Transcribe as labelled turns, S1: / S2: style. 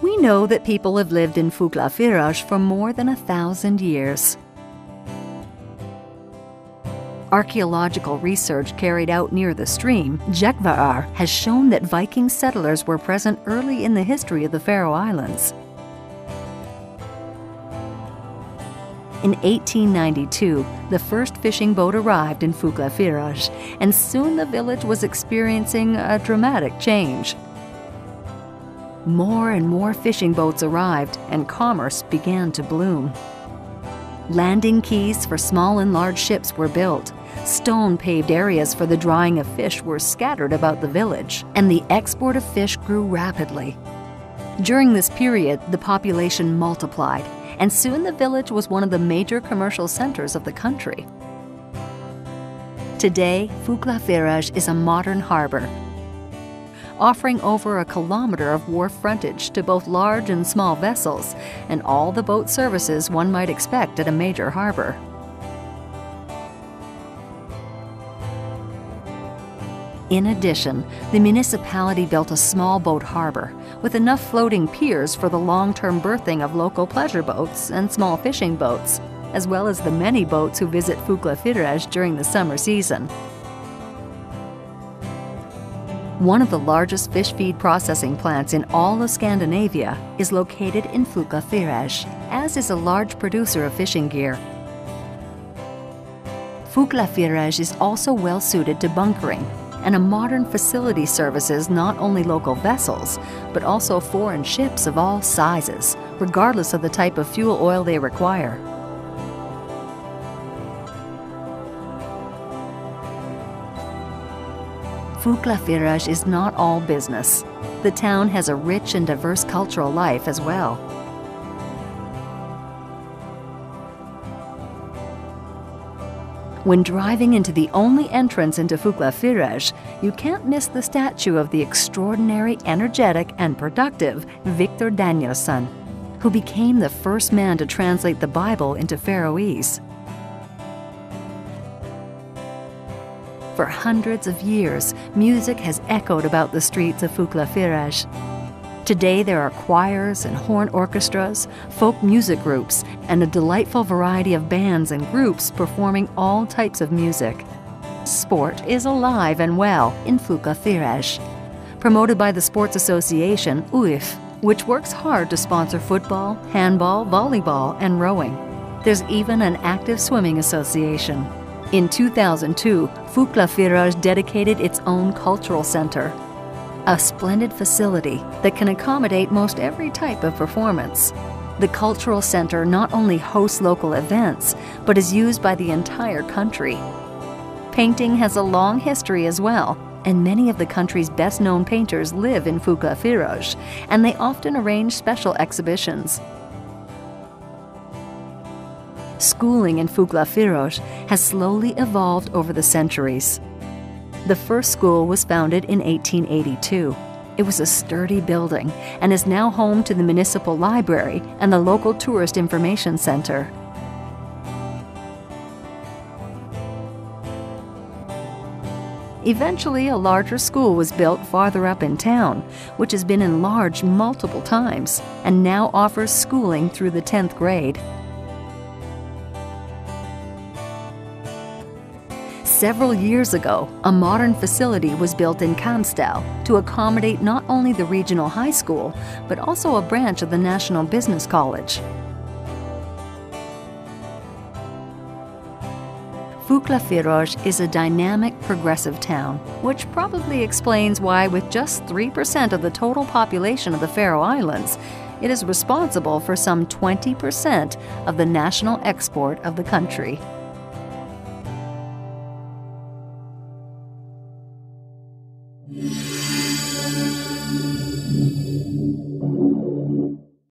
S1: We know that people have lived in Fuglafjørður for more than 1,000 years. Archaeological research carried out near the stream, Fuglafjørður, has shown that Viking settlers were present early in the history of the Faroe Islands. In 1892, the first fishing boat arrived in Fuglafjørður, and soon the village was experiencing a dramatic change. More and more fishing boats arrived, and commerce began to bloom. Landing quays for small and large ships were built. Stone-paved areas for the drying of fish were scattered about the village, and the export of fish grew rapidly. During this period, the population multiplied, and soon the village was one of the major commercial centers of the country. Today, Fuglafjørður is a modern harbor, offering over 1 kilometer of wharf frontage to both large and small vessels, and all the boat services one might expect at a major harbor. In addition, the municipality built a small boat harbor with enough floating piers for the long-term berthing of local pleasure boats and small fishing boats, as well as the many boats who visit Fuglafjørður during the summer season. One of the largest fish feed processing plants in all of Scandinavia is located in Fuglafjørður, as is a large producer of fishing gear. Fuglafjørður is also well suited to bunkering, and a modern facility services not only local vessels, but also foreign ships of all sizes, regardless of the type of fuel oil they require. Fuglafjørður is not all business. The town has a rich and diverse cultural life as well. When driving into the only entrance into Fuglafjørður, you can't miss the statue of the extraordinary, energetic, and productive Victor Danielsson, who became the first man to translate the Bible into Faroese. For hundreds of years, music has echoed about the streets of Fuglafjørður. Today there are choirs and horn orchestras, folk music groups, and a delightful variety of bands and groups performing all types of music. Sport is alive and well in Fuglafjørður, promoted by the Sports Association UIF, which works hard to sponsor football, handball, volleyball, and rowing. There's even an active swimming association. In 2002, Fuglafjørður dedicated its own cultural center, a splendid facility that can accommodate most every type of performance. The cultural center not only hosts local events, but is used by the entire country. Painting has a long history as well, and many of the country's best-known painters live in Fuglafjørður, and they often arrange special exhibitions. Schooling in Fuglafjørður has slowly evolved over the centuries. The first school was founded in 1882. It was a sturdy building and is now home to the municipal library and the local tourist information center. Eventually, a larger school was built farther up in town, which has been enlarged multiple times and now offers schooling through the 10th grade. Several years ago, a modern facility was built in Kamsdal to accommodate not only the regional high school, but also a branch of the National Business College. Fuglafjørður is a dynamic, progressive town, which probably explains why, with just 3% of the total population of the Faroe Islands, it is responsible for some 20% of the national export of the country.
S2: Yeah.